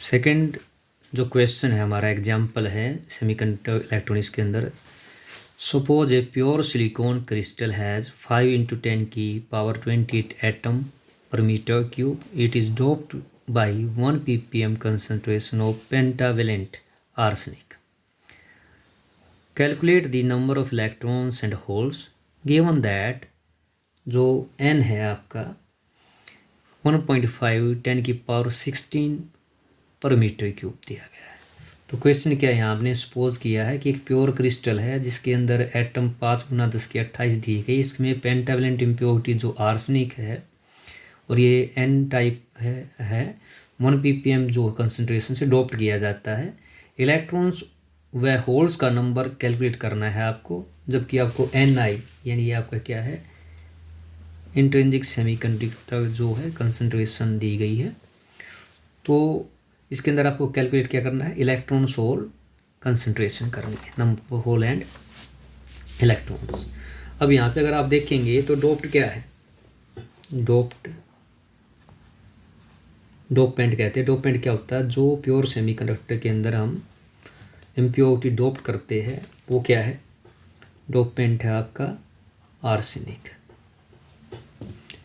Second जो question है हमारा एग्जाम्पल है सेमीकंडक्टर इलेक्ट्रॉनिक्स के अंदर। Suppose a pure silicon crystal has 5 × 10 की power 28 atom per metre cube. It is doped by 1 ppm concentration of pentavalent arsenic. Calculate the number of electrons and holes given that जो n है आपका 1.5 10 की power 16 पर metre cube दिया गया है। तो क्वेश्चन क्या है, यहाँ आपने सपोज किया है कि एक प्योर क्रिस्टल है जिसके अंदर एटम 5 × 10 की 28 दी गई। इसमें पेंटावेलेंट इम्प्योरिटी जो आर्सेनिक है और ये n टाइप है 1 ppm जो कंसनट्रेशन से डोप्ड किया जाता है। इलेक्ट्रॉन्स व होल्स का नंबर कैलकुलेट करना है आपको, जबकि आपको Ni यानी ये आपका क्या है इंट्रिंसिक सेमीकंडक्टर जो है कंसनट्रेशन दी गई है। तो इसके अंदर आपको कैलकुलेट क्या करना है, इलेक्ट्रॉन्स होल कंसनट्रेशन करनी है, नंबर होल एंड इलेक्ट्रॉन्स। अब यहाँ पे अगर आप देखेंगे तो डोप्ड क्या है, डोपेंट कहते हैं। डोपेंट क्या होता है, जो प्योर सेमीकंडक्टर के अंदर हम इम्प्योरिटी डोप्ड करते हैं वो क्या है, डोपेंट है आपका आर्सेनिक,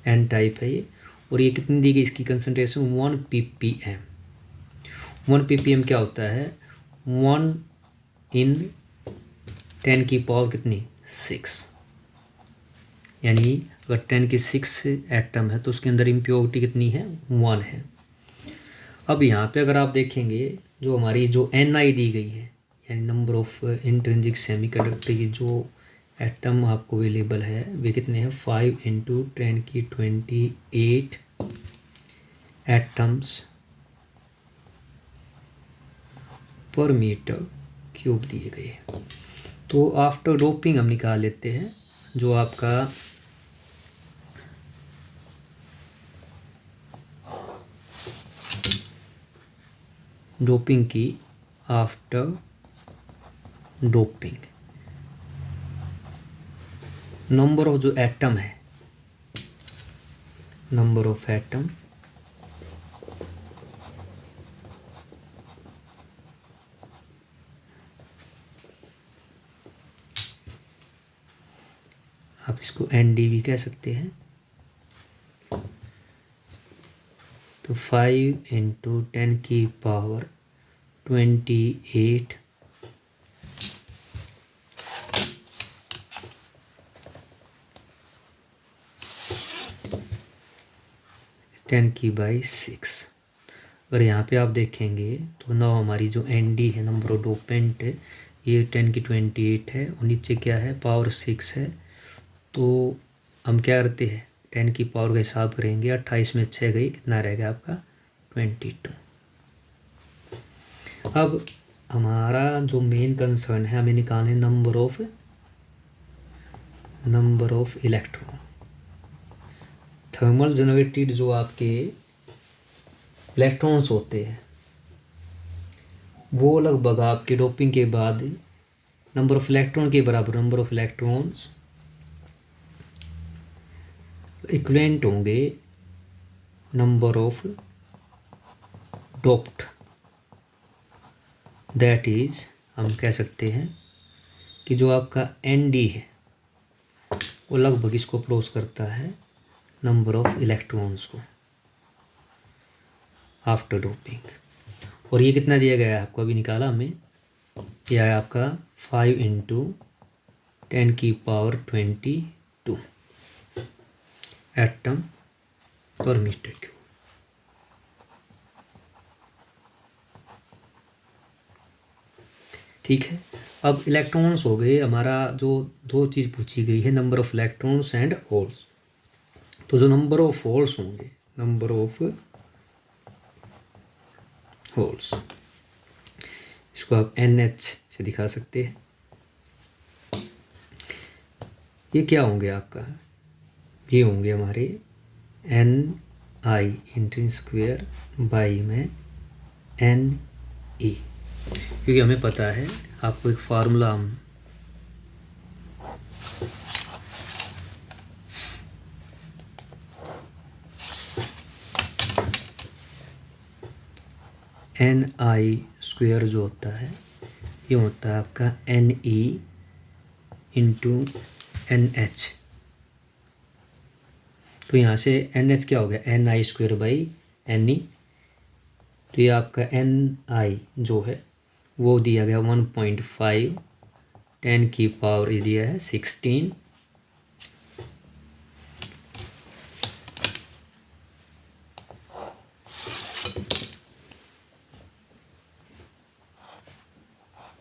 एन टाइप है ये। और ये कितनी दी गई इसकी कंसनट्रेशन 1 ppm। 1 ppm क्या होता है 1 × 10 की पावर कितनी 6, यानी अगर 10 की 6 एटम है तो उसके अंदर इम्प्योरिटी कितनी है 1 है। अब यहाँ पे अगर आप देखेंगे जो हमारी जो Ni दी गई है यानी नंबर ऑफ इंट्रिंसिक सेमीकंडक्टर की जो एटम आपको अवेलेबल है वे कितने हैं 5 × 10 की 28 एटम्स पर मीटर क्यूब दिए गए हैं। तो आफ्टर डोपिंग हम निकाल लेते हैं जो आपका डोपिंग की आफ्टर डोपिंग नंबर ऑफ जो एटम है, नंबर ऑफ एटम आप इसको ND भी कह सकते हैं। तो 5 × 10 की पावर 28 10⁻⁶। अगर यहाँ पे आप देखेंगे तो ना हमारी जो ND है नंबर ऑफ डोपेंट है ये 10 की 28 है और नीचे क्या है पावर 6 है। तो हम क्या करते हैं 10 की पावर का हिसाब करेंगे, 28 में 6 गई कितना रहेगा आपका 22। अब हमारा जो मेन कंसर्न है हमें निकालने number of electron. Thermal generated जो आपके इलेक्ट्रॉन्स होते हैं वो लगभग आपके डोपिंग के बाद नंबर ऑफ इलेक्ट्रॉन के बराबर, नंबर ऑफ इलेक्ट्रॉन्स इक्विवेलेंट होंगे number of doped. That is हम कह सकते हैं कि जो आपका ND है वो लगभग इसको अप्रोच करता है नंबर ऑफ इलेक्ट्रॉन्स को आफ्टर डोपिंग। और ये कितना दिया गया है आपको अभी निकाला हमने, यह है आपका 5 × 10 की power 22 atom per metre cube. ठीक है, अब इलेक्ट्रॉन्स हो गए हमारा। जो दो चीज़ पूछी गई है number of electrons and holes. तो जो नंबर ऑफ होल्स होंगे, नंबर ऑफ होल्स इसको आप NH से दिखा सकते हैं। ये क्या होंगे आपका, ये होंगे हमारे Ni इंटू स्क्वेयर बाई में Ne, क्योंकि हमें पता है आपको एक फार्मूला हम Ni² जो होता है ये होता है आपका Ne इंटू NH। तो यहाँ से NH क्या हो गया Ni²/Ne। तो ये आपका Ni जो है वो दिया गया 1.5 10⁻⁴ ये दिया है 16।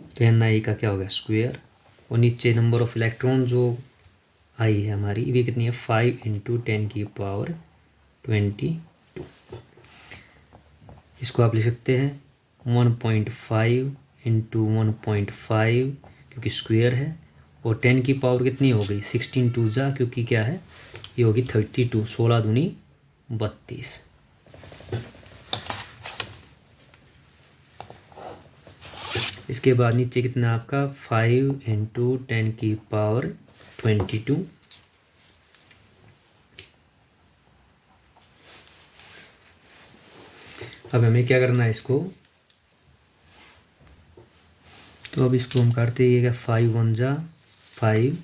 तो Ni का क्या हो गया स्क्वायर, और नीचे नंबर ऑफ इलेक्ट्रॉन जो आई है हमारी ये कितनी है 5 × 10⁻22। इसको आप लिख सकते हैं 1.5 × 1.5 क्योंकि स्क्वायर है, और 10 की पावर कितनी हो गई 16 2 जा, क्योंकि क्या है ये होगी 32 16 दूनी 32। इसके बाद नीचे कितना आपका 5 × 10⁻22। अब हमें क्या करना है इसको, तो अब इसको हम करते हैं 5 1 जा 5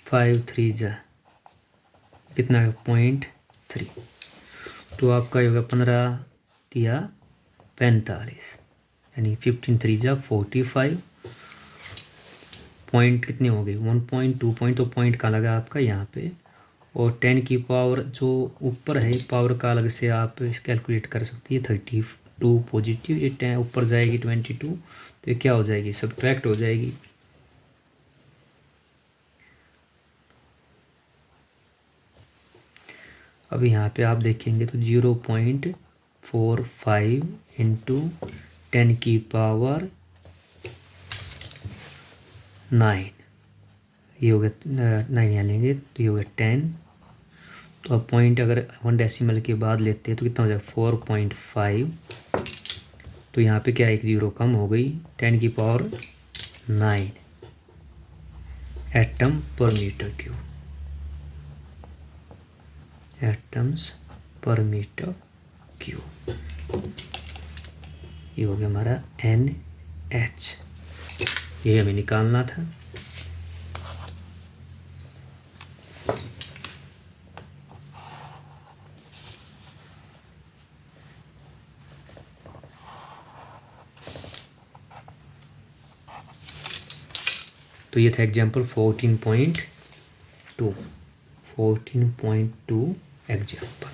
5 3 जा कितना 0.3। तो आपका होगा 15 तिया 45 यानी 15 3 जा 45। पॉइंट कितने हो गए 1.2 पॉइंट, तो पॉइंट का लगा आपका यहाँ पे, और 10 की पावर जो ऊपर है पावर का अलग से आप कैलकुलेट कर सकती है 32 पॉजिटिव, ये 10 ऊपर जाएगी 22 तो ये क्या हो जाएगी सब्ट्रैक्ट हो जाएगी। अब यहाँ पे आप देखेंगे तो 0.45 × 10⁻⁹ ये हो गया 9 यहाँ लेंगे तो ये हो गया 10। तो अब पॉइंट अगर 1 डेसिमल के बाद लेते हैं तो कितना हो जाएगा 4.5। तो यहाँ पे क्या एक 0 कम हो गई 10⁻⁹ atom per metre cube, atoms per metre cube. ये हो गया हमारा NH, ये हमें निकालना था। तो ये था एग्जाम्पल 14.2 एग्जाम्पल।